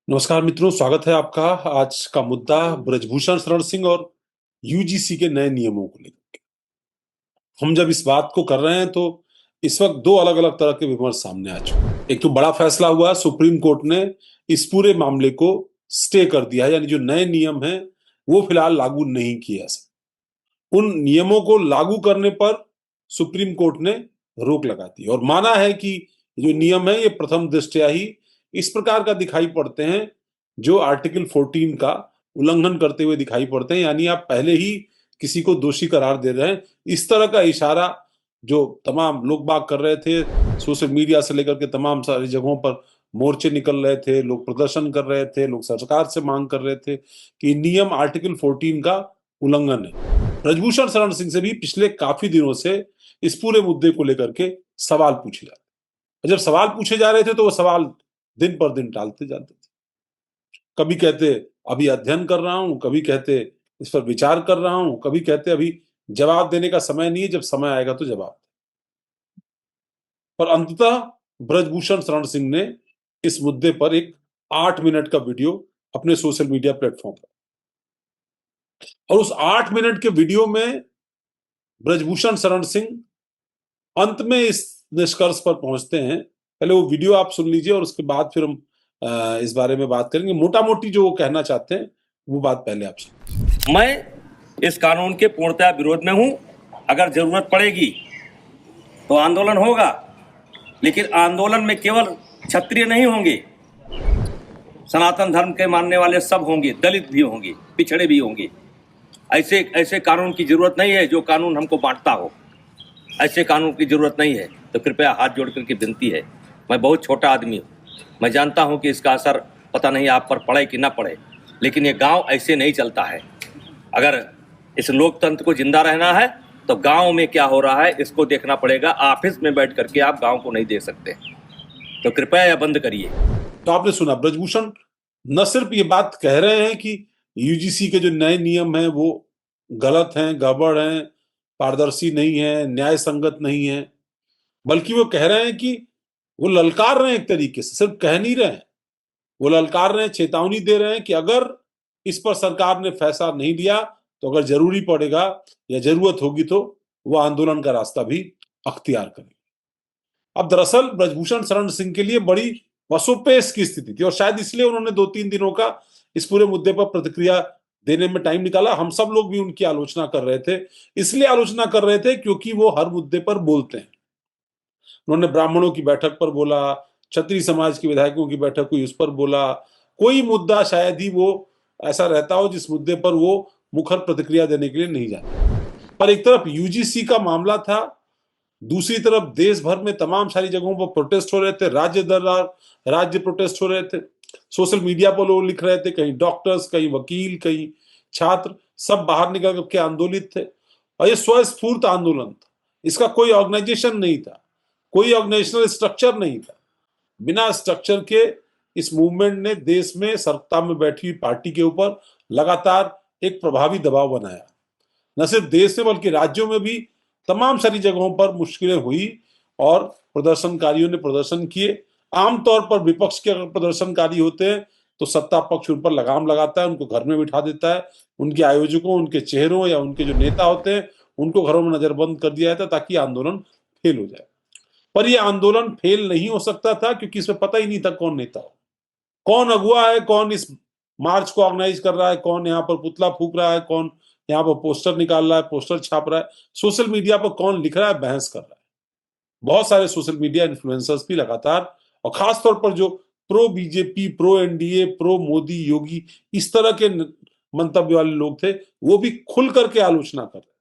नमस्कार मित्रों, स्वागत है आपका। आज का मुद्दा ब्रजभूषण शरण सिंह और यूजीसी के नए नियमों को लेकर। हम जब इस बात को कर रहे हैं तो इस वक्त दो अलग-अलग तरह के विमर्श सामने आ चुके हैं। एक तो बड़ा फैसला हुआ, सुप्रीम कोर्ट ने इस पूरे मामले को स्टे कर दिया है, यानी जो नए नियम हैं वो फिलहाल लागू नहीं किए जा सकते। उन नियमों को लागू करने पर सुप्रीम कोर्ट ने रोक लगा दी और माना है कि जो नियम है ये प्रथम दृष्टया ही इस प्रकार का दिखाई पड़ते हैं जो आर्टिकल 14 का उल्लंघन करते हुए दिखाई पड़ते हैं, यानी आप पहले ही किसी को दोषी करार दे रहे हैं। इस तरह का इशारा जो तमाम लोग बाग कर रहे थे, सोशल मीडिया से लेकर के तमाम सारी जगहों पर मोर्चे निकल रहे थे, लोग प्रदर्शन कर रहे थे, लोग सरकार से मांग कर रहे थे कि नियम आर्टिकल 14 का उल्लंघन है। ब्रजभूषण शरण सिंह से भी पिछले काफी दिनों से इस पूरे मुद्दे को लेकर के सवाल पूछे जा रहे थे। जब सवाल पूछे जा रहे थे तो वो सवाल दिन पर दिन टालते जाते थे। कभी कहते अभी अध्ययन कर रहा हूं, कभी कहते इस पर विचार कर रहा हूं, कभी कहते अभी जवाब देने का समय नहीं है, जब समय आएगा तो जवाब। पर अंततः ब्रजभूषण शरण सिंह ने इस मुद्दे पर एक 8 मिनट का वीडियो अपने सोशल मीडिया प्लेटफॉर्म पर, और उस 8 मिनट के वीडियो में ब्रजभूषण शरण सिंह अंत में इस निष्कर्ष पर पहुंचते हैं। पहले वो वीडियो आप सुन लीजिए और उसके बाद फिर हम इस बारे में बात करेंगे। मोटा मोटी जो वो कहना चाहते हैं वो बात पहले आप सुन। मैं इस कानून के पूर्णतः विरोध में हूं। अगर जरूरत पड़ेगी तो आंदोलन होगा, लेकिन आंदोलन में केवल क्षत्रिय नहीं होंगे, सनातन धर्म के मानने वाले सब होंगे, दलित भी होंगे, पिछड़े भी होंगे। ऐसे ऐसे कानून की जरूरत नहीं है जो कानून हमको बांटता हो। ऐसे कानून की जरूरत नहीं है। तो कृपया हाथ जोड़ करके विनती है, मैं बहुत छोटा आदमी हूँ, मैं जानता हूँ कि इसका असर पता नहीं आप पर पड़े कि ना पड़े, लेकिन ये गांव ऐसे नहीं चलता है। अगर इस लोकतंत्र को जिंदा रहना है तो गांव में क्या हो रहा है इसको देखना पड़ेगा। ऑफिस में बैठ करके आप गांव को नहीं देख सकते, तो कृपया यह बंद करिए। तो आपने सुना, ब्रजभूषण न सिर्फ ये बात कह रहे हैं कि यूजीसी के जो नए नियम हैं वो गलत हैं, गड़बड़ हैं, पारदर्शी नहीं है, न्याय संगत नहीं है, बल्कि वो कह रहे हैं कि वो ललकार रहे हैं, एक तरीके से सिर्फ कह नहीं रहे हैं, वो ललकार रहे हैं, चेतावनी दे रहे हैं कि अगर इस पर सरकार ने फैसला नहीं लिया तो अगर जरूरी पड़ेगा या जरूरत होगी तो वो आंदोलन का रास्ता भी अख्तियार करेंगे। अब दरअसल ब्रजभूषण शरण सिंह के लिए बड़ी पसोपेश की स्थिति थी और शायद इसलिए उन्होंने 2-3 दिनों का इस पूरे मुद्दे पर प्रतिक्रिया देने में टाइम निकाला। हम सब लोग भी उनकी आलोचना कर रहे थे, इसलिए आलोचना कर रहे थे क्योंकि वो हर मुद्दे पर बोलते हैं। उन्होंने ब्राह्मणों की बैठक पर बोला, क्षत्रिय समाज के विधायकों की बैठक हुई उस पर बोला। कोई मुद्दा शायद ही वो ऐसा रहता हो जिस मुद्दे पर वो मुखर प्रतिक्रिया देने के लिए नहीं जाते। पर एक तरफ यूजीसी का मामला था, दूसरी तरफ देश भर में तमाम सारी जगहों पर प्रोटेस्ट हो रहे थे, राज्य दर राज्य प्रोटेस्ट हो रहे थे। सोशल मीडिया पर लोग लिख रहे थे, कहीं डॉक्टर्स, कहीं वकील, कहीं छात्र, सब बाहर निकल के आंदोलित थे। और ये स्वस्फूर्त आंदोलन था, इसका कोई ऑर्गेनाइजेशन नहीं था, कोई ऑर्गेनाइजेशनल स्ट्रक्चर नहीं था। बिना स्ट्रक्चर के इस मूवमेंट ने देश में सत्ता में बैठी हुई पार्टी के ऊपर लगातार एक प्रभावी दबाव बनाया। न सिर्फ देश में बल्कि राज्यों में भी तमाम सारी जगहों पर मुश्किलें हुई और प्रदर्शनकारियों ने प्रदर्शन किए। आमतौर पर विपक्ष के अगर प्रदर्शनकारी होते हैं तो सत्ता पक्ष उन पर लगाम लगाता है, उनको घर में बिठा देता है, उनके आयोजकों, उनके चेहरों या उनके जो नेता होते हैं उनको घरों में नजरबंद कर दिया जाता है ताकि आंदोलन फेल हो जाए। पर यह आंदोलन फेल नहीं हो सकता था क्योंकि इसमें पता ही नहीं था कौन नेता हो, कौन अगुवा है, कौन इस मार्च को ऑर्गेनाइज कर रहा है, कौन यहाँ पर पुतला फूक रहा है, कौन यहाँ पर पोस्टर निकाल रहा है, पोस्टर छाप रहा है, सोशल मीडिया पर कौन लिख रहा है, बहस कर रहा है। बहुत सारे सोशल मीडिया इन्फ्लुएंसर्स भी लगातार और खास तौर पर जो pro BJP, pro NDA, pro Modi, Yogi, इस तरह के मंतव्य वाले लोग थे, वो भी खुल करके आलोचना कर रहे।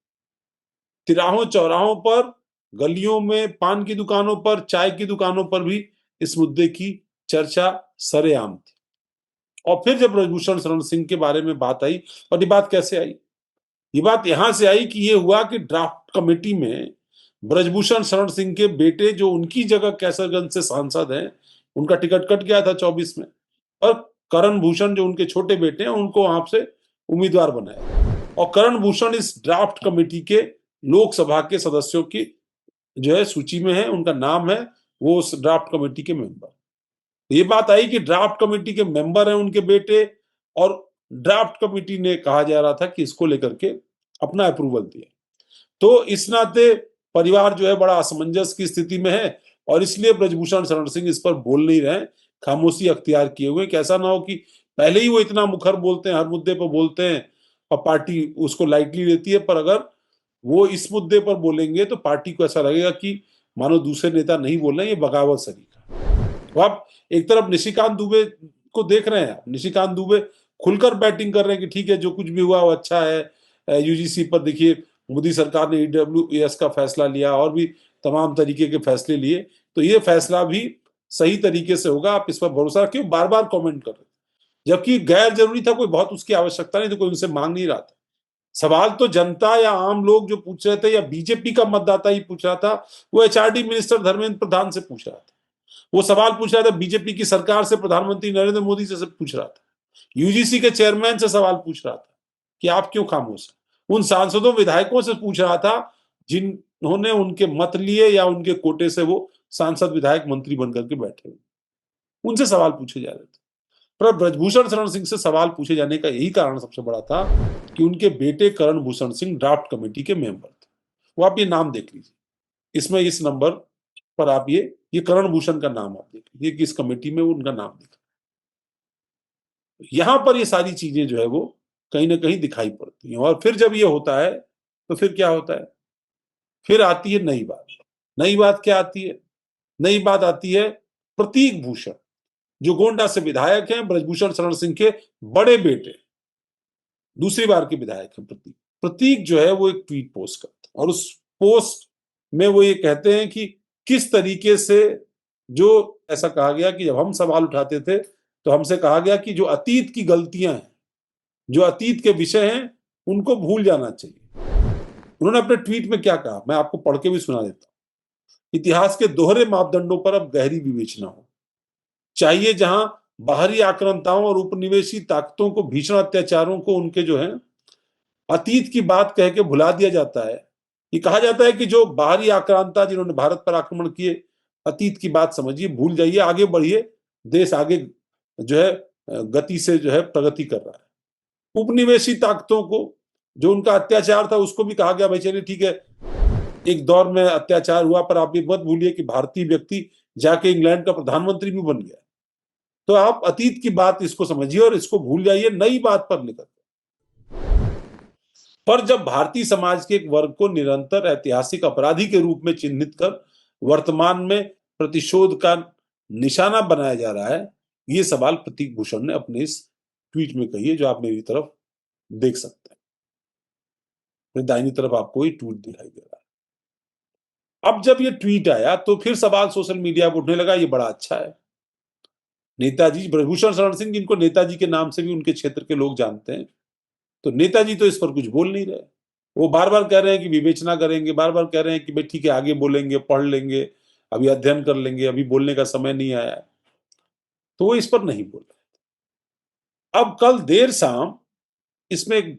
तिराहों चौराहों पर, गलियों में, पान की दुकानों पर, चाय की दुकानों पर भी इस मुद्दे की चर्चा सरेआम थी। और फिर जब ब्रजभूषण शरण सिंह के बारे में बात आई, और ये बात कैसे आई? ये बात यहां से आई कि ये हुआ कि ड्राफ्ट कमेटी में ब्रजभूषण शरण सिंह के बेटे जो उनकी जगह कैसरगंज से सांसद हैं, उनका टिकट कट गया था 24 में, और करण भूषण जो उनके छोटे बेटे हैं उनको वहां से उम्मीदवार बनाया। और करण भूषण इस ड्राफ्ट कमेटी के लोकसभा के सदस्यों की जो है सूची में है, उनका नाम है, वो उस ड्राफ्ट कमेटी के मेंबर। ये बात आई कि ड्राफ्ट कमेटी के मेंबर हैं उनके बेटे, और ड्राफ्ट कमेटी ने कहा जा रहा था कि इसको लेकर के अपना अप्रूवल दिया। तो इस नाते परिवार जो है बड़ा असमंजस की स्थिति में है, और इसलिए ब्रजभूषण शरण सिंह इस पर बोल नहीं रहे, खामोशी अख्तियार किए हुए, कि ऐसा ना हो कि पहले ही वो इतना मुखर बोलते हैं, हर मुद्दे पर बोलते हैं और पार्टी उसको लाइटली लेती है, पर अगर वो इस मुद्दे पर बोलेंगे तो पार्टी को ऐसा लगेगा कि मानो दूसरे नेता नहीं बोल रहे हैं, ये बगावत सरीखा। तो आप एक तरफ निशिकांत दुबे को देख रहे हैं, निशिकांत दुबे खुलकर बैटिंग कर रहे हैं कि ठीक है, जो कुछ भी हुआ वो अच्छा है। यूजीसी पर देखिए, मोदी सरकार ने ईडब्ल्यूएस का फैसला लिया और भी तमाम तरीके के फैसले लिए, तो ये फैसला भी सही तरीके से होगा, आप इस पर भरोसा रखिए। बार बार कमेंट कर रहे हैं, जबकि गैर जरूरी था, कोई बहुत उसकी आवश्यकता नहीं, तो कोई उनसे मांग नहीं रहा था। सवाल तो जनता या आम लोग जो पूछ रहे थे, या बीजेपी का मतदाता ही पूछ रहा था, वो एचआरडी मिनिस्टर धर्मेंद्र प्रधान से पूछ रहा था। वो सवाल पूछ रहा था बीजेपी की सरकार से, प्रधानमंत्री नरेंद्र मोदी से पूछ रहा था। यूजीसी के चेयरमैन से सवाल पूछ रहा था कि आप क्यों खामोश हैं। उन सांसदों विधायकों से पूछ रहा था जिन्होंने उनके मत लिए या उनके कोटे से वो सांसद विधायक मंत्री बनकर के बैठे हुए, उनसे सवाल पूछे जा रहे थे। पर ब्रजभूषण शरण सिंह से सवाल पूछे जाने का यही कारण सबसे बड़ा था कि उनके बेटे करण भूषण सिंह ड्राफ्ट कमेटी के मेंबर थे। वो आप ये नाम देख लीजिए, इसमें इस नंबर पर आप ये करण भूषण का नाम आप देख लीजिए कि इस कमेटी में उनका नाम दिखा। यहां पर ये सारी चीजें जो है वो कहीं ना कहीं दिखाई पड़ती हैं, और फिर जब ये होता है तो फिर क्या होता है, फिर आती है नई बात। नई बात क्या आती है? नई बात आती है प्रतीक भूषण, जो गोंडा से विधायक हैं, ब्रजभूषण शरण सिंह के बड़े बेटे, दूसरी बार के विधायक हैं प्रतीक। प्रतीक जो है वो एक ट्वीट पोस्ट करते हैं, और उस पोस्ट में वो ये कहते हैं कि किस तरीके से, जो ऐसा कहा गया कि जब हम सवाल उठाते थे तो हमसे कहा गया कि जो अतीत की गलतियां हैं, जो अतीत के विषय हैं, उनको भूल जाना चाहिए। उन्होंने अपने ट्वीट में क्या कहा, मैं आपको पढ़ के भी सुना देता हूं। इतिहास के दोहरे मापदंडों पर अब गहरी विवेचना हो चाहिए, जहां बाहरी आक्रांताओं और उपनिवेशी ताकतों को, भीषण अत्याचारों को उनके जो है अतीत की बात कह के भुला दिया जाता है। ये कहा जाता है कि जो बाहरी आक्रांता जिन्होंने भारत पर आक्रमण किए, अतीत की बात समझिए, भूल जाइए, आगे बढ़िए, देश आगे जो है गति से जो है प्रगति कर रहा है। उपनिवेशी ताकतों को, जो उनका अत्याचार था, उसको भी कहा गया भाई चलिए ठीक है, एक दौर में अत्याचार हुआ, पर आप ये मत भूलिए कि भारतीय व्यक्ति जाके इंग्लैंड का प्रधानमंत्री भी बन गया। तो आप अतीत की बात इसको समझिए और इसको भूल जाइए, नई बात पर निकल। पर जब भारतीय समाज के एक वर्ग को निरंतर ऐतिहासिक अपराधी के रूप में चिन्हित कर वर्तमान में प्रतिशोध का निशाना बनाया जा रहा है, ये सवाल प्रतीक भूषण ने अपने इस ट्वीट में कही है, जो आप मेरी तरफ देख सकते हैं। मेरी दाहिनी तरफ आपको ये ट्वीट दिखाई दे रहा है। अब जब ये ट्वीट आया तो फिर सवाल सोशल मीडिया पर उठने लगा, ये बड़ा अच्छा है। नेताजी ब्रजभूषण शरण सिंह, जिनको नेताजी के नाम से भी उनके क्षेत्र के लोग जानते हैं, तो नेताजी तो इस पर कुछ बोल नहीं रहे। वो बार बार कह रहे हैं कि विवेचना करेंगे, बार बार कह रहे हैं कि भाई ठीक है, आगे बोलेंगे, पढ़ लेंगे, अभी अध्ययन कर लेंगे, अभी बोलने का समय नहीं आया। तो वो इस पर नहीं बोल रहे। अब कल देर शाम इसमें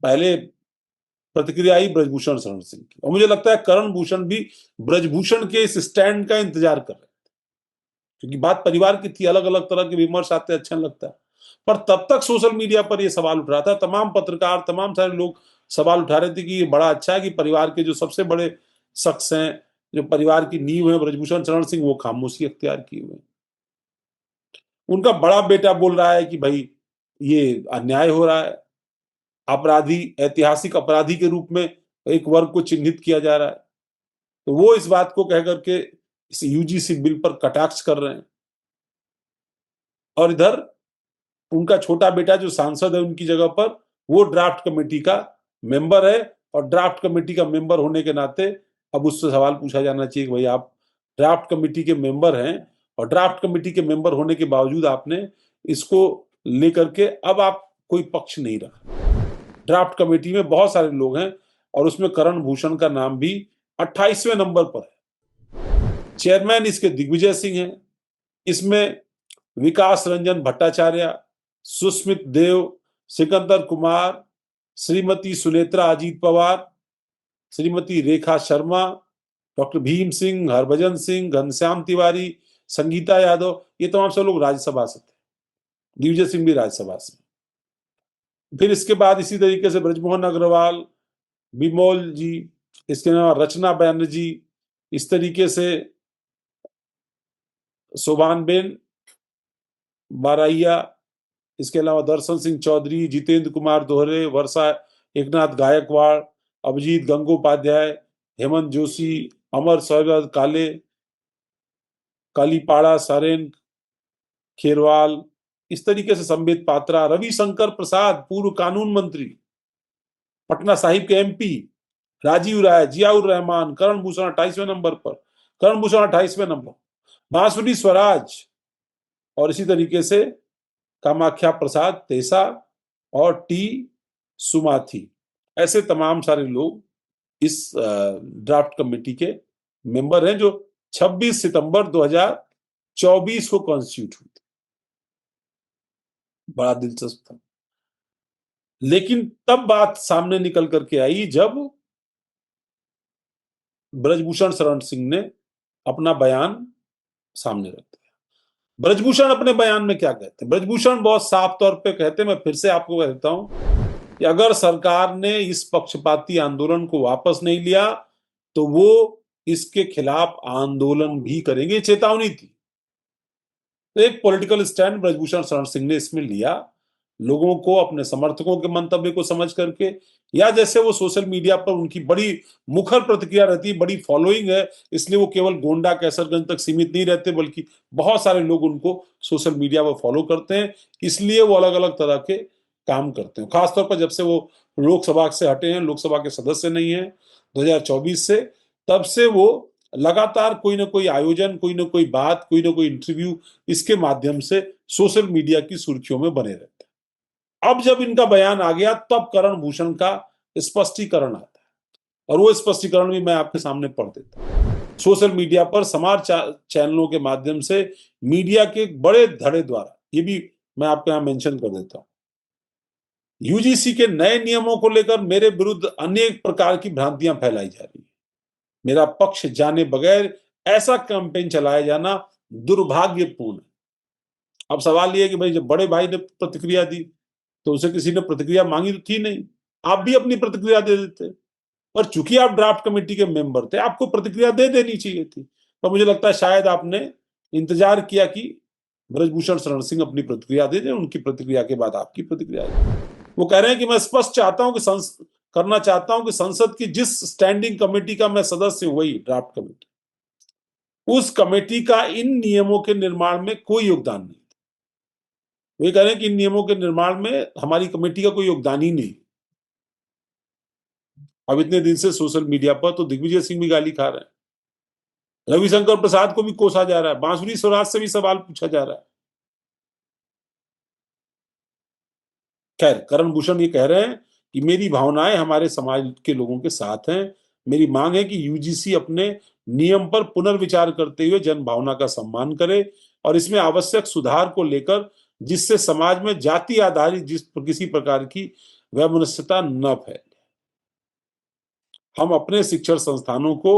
पहले प्रतिक्रिया आई ब्रजभूषण शरण सिंह की, और मुझे लगता है करण भूषण भी ब्रजभूषण के इस स्टैंड का इंतजार कर रहे थे, क्योंकि बात परिवार की थी, अलग अलग तरह के विमर्श आते अच्छा लगता है। पर तब तक सोशल मीडिया पर यह सवाल उठ रहा था, तमाम पत्रकार, तमाम सारे लोग सवाल उठा रहे थे कि ये बड़ा अच्छा है कि परिवार के जो सबसे बड़े शख्स हैं, जो परिवार की नींव है, ब्रजभूषण शरण सिंह, वो खामोशी अख्तियार किए हुए। उनका बड़ा बेटा बोल रहा है कि भाई ये अन्याय हो रहा है, अपराधी, ऐतिहासिक अपराधी के रूप में एक वर्ग को चिन्हित किया जा रहा है। तो वो इस बात को कह करके इस यूजीसी बिल पर कटाक्ष कर रहे हैं। और इधर उनका छोटा बेटा जो सांसद है उनकी जगह पर, वो ड्राफ्ट कमेटी का मेंबर है, और ड्राफ्ट कमेटी का मेंबर होने के नाते अब उससे सवाल पूछा जाना चाहिए कि भाई आप ड्राफ्ट कमेटी के मेंबर हैं, और ड्राफ्ट कमेटी के मेंबर होने के बावजूद आपने इसको लेकर के अब आप कोई पक्ष नहीं रखा। ड्राफ्ट कमेटी में बहुत सारे लोग हैं, और उसमें करण भूषण का नाम भी 28वें नंबर पर है। चेयरमैन इसके दिग्विजय सिंह हैं, इसमें विकास रंजन भट्टाचार्य, सुस्मित देव, सिकंदर कुमार, श्रीमती सुनेत्रा अजीत पवार, श्रीमती रेखा शर्मा, डॉक्टर भीम सिंह, हरभजन सिंह, घनश्याम तिवारी, संगीता यादव, ये तमाम सब लोग राज्यसभा से थे। दिग्विजय सिंह भी राज्यसभा से। फिर इसके बाद इसी तरीके से ब्रजमोहन अग्रवाल, बिमोल जी, इसके अलावा रचना बैनर्जी, इस तरीके से शोभानबेन बारैया, इसके अलावा दर्शन सिंह चौधरी, जितेंद्र कुमार दोहरे, वर्षा एकनाथ गायकवाड़, अभिजीत गंगोपाध्याय, हेमंत जोशी, अमर शरद काले, कालीपाड़ा सरेन, खेरवाल, इस तरीके से संबित पात्रा, रविशंकर प्रसाद, पूर्व कानून मंत्री, पटना साहिब के एमपी, राजीव राय, जियाउर रहमान, करण भूषण 28वें नंबर पर, करण भूषण 28वें नंबर, बांसुरी स्वराज, और इसी तरीके से कामाख्या प्रसाद तेसा और टी सुमाथी, ऐसे तमाम सारे लोग इस ड्राफ्ट कमेटी के मेंबर हैं जो 26 सितंबर 2024 को कॉन्स्टिट्यूट हुई थी। बड़ा दिलचस्प था। लेकिन तब बात सामने निकल करके आई जब ब्रजभूषण शरण सिंह ने अपना बयान सामने रख दिया। ब्रजभूषण अपने बयान में क्या कहते हैं? ब्रजभूषण बहुत साफ तौर पे कहते हैं, मैं फिर से आपको कहता हूं कि अगर सरकार ने इस पक्षपाती आंदोलन को वापस नहीं लिया तो वो इसके खिलाफ आंदोलन भी करेंगे, चेतावनी थी। तो एक पॉलिटिकल स्टैंड ब्रजभूषण शरण सिंह ने इसमें लिया, लोगों को, अपने समर्थकों के मंतव्य को समझ करके, या जैसे वो सोशल मीडिया पर उनकी बड़ी मुखर प्रतिक्रिया रहती है, बड़ी फॉलोइंग है, इसलिए वो केवल गोंडा कैसरगंज तक सीमित नहीं रहते बल्कि बहुत सारे लोग उनको सोशल मीडिया पर फॉलो करते हैं, इसलिए वो अलग अलग तरह के काम करते हैं। खासतौर पर जब से वो लोकसभा से हटे हैं, लोकसभा के सदस्य नहीं है 2024 से, तब से वो लगातार कोई ना कोई आयोजन, कोई ना कोई बात, कोई ना कोई इंटरव्यू, इसके माध्यम से सोशल मीडिया की सुर्खियों में बने रहते हैं। अब जब इनका बयान आ गया तब करण भूषण का स्पष्टीकरण आता है, और वो स्पष्टीकरण भी मैं आपके सामने पढ़ देता हूं। सोशल मीडिया पर समाचार चैनलों के माध्यम से मीडिया के बड़े धड़े द्वारा, ये भी मैं आपके यहां मेंशन कर देता हूं, यूजीसी के नए नियमों को लेकर मेरे विरुद्ध अनेक प्रकार की भ्रांतियां फैलाई जा रही है। मेरा पक्ष जाने बगैर ऐसा कैंपेन चलाया जाना दुर्भाग्यपूर्ण है। अब सवाल यह है कि भाई जब बड़े भाई ने प्रतिक्रिया दी तो उसे किसी ने प्रतिक्रिया मांगी तो थी नहीं, आप भी अपनी प्रतिक्रिया दे देते, और चूंकि आप ड्राफ्ट कमेटी के मेंबर थे आपको प्रतिक्रिया दे देनी चाहिए थी। पर मुझे लगता है शायद आपने इंतजार किया कि ब्रजभूषण शरण सिंह अपनी प्रतिक्रिया दे दें, उनकी प्रतिक्रिया के बाद आपकी प्रतिक्रिया आएगी। वो कह रहे हैं कि मैं स्पष्ट चाहता हूं कि करना चाहता हूं कि संसद की जिस स्टैंडिंग कमेटी का मैं सदस्य हूं, वही ड्राफ्ट कमेटी, उस कमेटी का इन नियमों के निर्माण में कोई योगदान नहीं। वे कह रहे हैं कि इन नियमों के निर्माण में हमारी कमेटी का कोई योगदान ही नहीं। अब इतने दिन से सोशल मीडिया पर तो दिग्विजय सिंह भी गाली खा रहे हैं, रविशंकर प्रसाद को भी कोसा जा रहा है, बांसुरी स्वराज से भी सवाल पूछा जा रहा है। खैर, करण भूषण ये कह रहे हैं कि मेरी भावनाएं हमारे समाज के लोगों के साथ हैं। मेरी मांग है कि यूजीसी अपने नियम पर पुनर्विचार करते हुए जन भावना का सम्मान करे और इसमें आवश्यक सुधार को लेकर जिससे समाज में जाति आधारित किसी प्रकार की वैमनस्यता न फैले। हम अपने शिक्षण संस्थानों को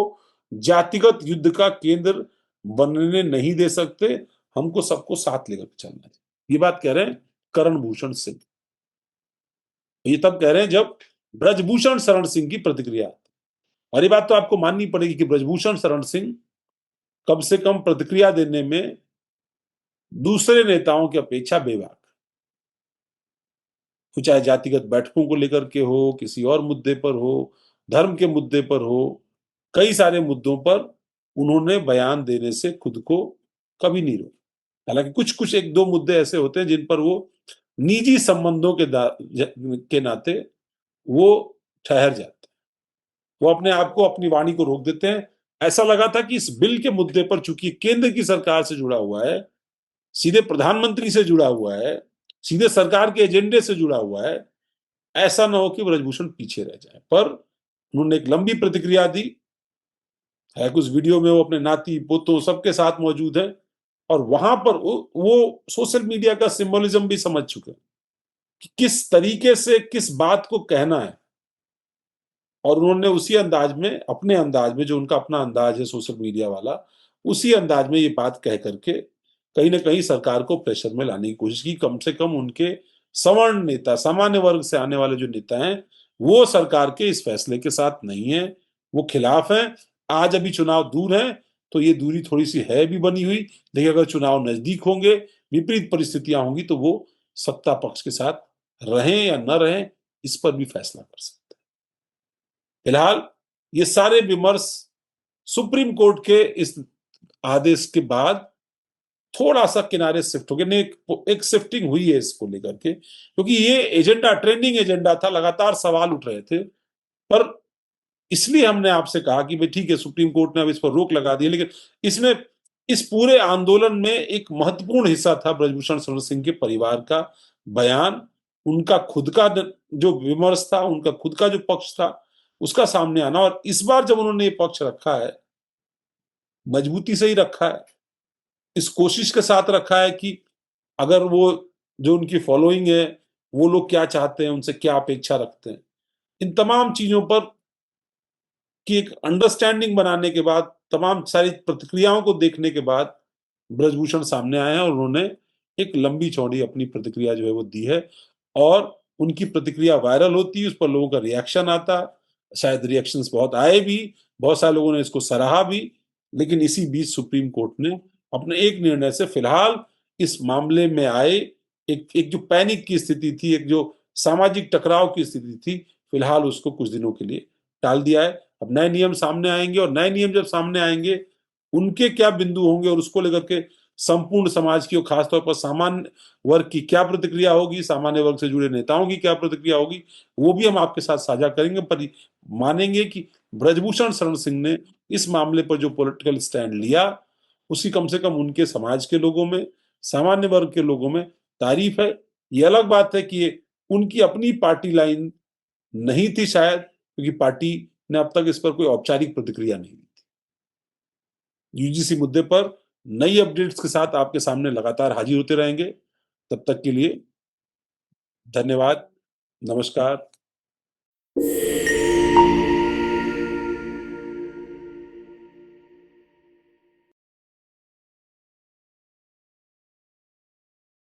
जातिगत युद्ध का केंद्र बनने नहीं दे सकते, हमको सबको साथ लेकर चलना चाहिए। ये बात कह रहे हैं करण भूषण सिंह। ये तब कह रहे हैं जब ब्रजभूषण शरण सिंह की प्रतिक्रिया, और ये बात तो आपको माननी पड़ेगी कि ब्रजभूषण शरण सिंह कम से कम प्रतिक्रिया देने में दूसरे नेताओं की अपेक्षा बेबाक, चाहे जातिगत बैठकों को लेकर के हो, किसी और मुद्दे पर हो, धर्म के मुद्दे पर हो, कई सारे मुद्दों पर उन्होंने बयान देने से खुद को कभी नहीं रोका। हालांकि कुछ कुछ एक दो मुद्दे ऐसे होते हैं जिन पर वो निजी संबंधों के नाते वो ठहर जाते हैं, वो अपने आप को, अपनी वाणी को रोक देते हैं। ऐसा लगा था कि इस बिल के मुद्दे पर चूंकि केंद्र की सरकार से जुड़ा हुआ है, सीधे प्रधानमंत्री से जुड़ा हुआ है, सीधे सरकार के एजेंडे से जुड़ा हुआ है, ऐसा ना हो कि ब्रजभूषण पीछे रह जाए। पर उन्होंने एक लंबी प्रतिक्रिया दी है, कुछ वीडियो में वो अपने नाती पोतों सबके साथ मौजूद है, और वहां पर वो सोशल मीडिया का सिंबलिज्म भी समझ चुके हैं कि किस तरीके से किस बात को कहना है, और उन्होंने उसी अंदाज में, अपने अंदाज में, जो उनका अपना अंदाज है सोशल मीडिया वाला, उसी अंदाज में ये बात कह करके कहीं ना कहीं सरकार को प्रेशर में लाने की कोशिश की। कम से कम उनके सवर्ण नेता, सामान्य वर्ग से आने वाले जो नेता हैं, वो सरकार के इस फैसले के साथ नहीं है, वो खिलाफ हैं। आज अभी चुनाव दूर है तो ये दूरी थोड़ी सी है भी बनी हुई, लेकिन अगर चुनाव नजदीक होंगे, विपरीत परिस्थितियां होंगी, तो वो सत्ता पक्ष के साथ रहें या न रहें, इस पर भी फैसला कर सकते हैं। फिलहाल ये सारे विमर्श सुप्रीम कोर्ट के इस आदेश के बाद थोड़ा सा किनारे शिफ्ट हो गए। एक शिफ्टिंग हुई है इसको लेकर के, क्योंकि ये एजेंडा ट्रेंडिंग एजेंडा था, लगातार सवाल उठ रहे थे। पर इसलिए हमने आपसे कहा कि भाई ठीक है, सुप्रीम कोर्ट ने अब इस पर रोक लगा दी, लेकिन इसमें इस पूरे आंदोलन में एक महत्वपूर्ण हिस्सा था ब्रजभूषण शरण सिंह के परिवार का बयान, उनका खुद का जो विमर्श था, उनका खुद का जो पक्ष था, उसका सामने आना। और इस बार जब उन्होंने ये पक्ष रखा है, मजबूती से ही रखा है, इस कोशिश के साथ रखा है कि अगर वो जो उनकी फॉलोइंग है, वो लोग क्या चाहते हैं, उनसे क्या अपेक्षा रखते हैं, इन तमाम चीजों पर की एक अंडरस्टैंडिंग बनाने के बाद, तमाम सारी प्रतिक्रियाओं को देखने के बाद ब्रजभूषण सामने आए हैं और उन्होंने एक लंबी चौड़ी अपनी प्रतिक्रिया जो है वो दी है। और उनकी प्रतिक्रिया वायरल होती है, उस पर लोगों का रिएक्शन आता, शायद रिएक्शंस बहुत आए भी, बहुत सारे लोगों ने इसको सराहा भी। लेकिन इसी बीच सुप्रीम कोर्ट ने अपने एक निर्णय से फिलहाल इस मामले में आए एक जो पैनिक की स्थिति थी, एक जो सामाजिक टकराव की स्थिति थी, फिलहाल उसको कुछ दिनों के लिए टाल दिया है। अब नए नियम सामने आएंगे, और नए नियम जब सामने आएंगे, उनके क्या बिंदु होंगे और उसको लेकर के संपूर्ण समाज की और खासतौर पर सामान्य वर्ग की क्या प्रतिक्रिया होगी, सामान्य वर्ग से जुड़े नेताओं की क्या प्रतिक्रिया होगी, वो भी हम आपके साथ साझा करेंगे। पर मानेंगे कि ब्रजभूषण शरण सिंह ने इस मामले पर जो पॉलिटिकल स्टैंड लिया, उसकी कम से कम उनके समाज के लोगों में, सामान्य वर्ग के लोगों में तारीफ है। ये अलग बात है कि ये उनकी अपनी पार्टी लाइन नहीं थी शायद, क्योंकि पार्टी ने अब तक इस पर कोई औपचारिक प्रतिक्रिया नहीं दी थी। यूजीसी मुद्दे पर नई अपडेट्स के साथ आपके सामने लगातार हाजिर होते रहेंगे। तब तक के लिए धन्यवाद, नमस्कार।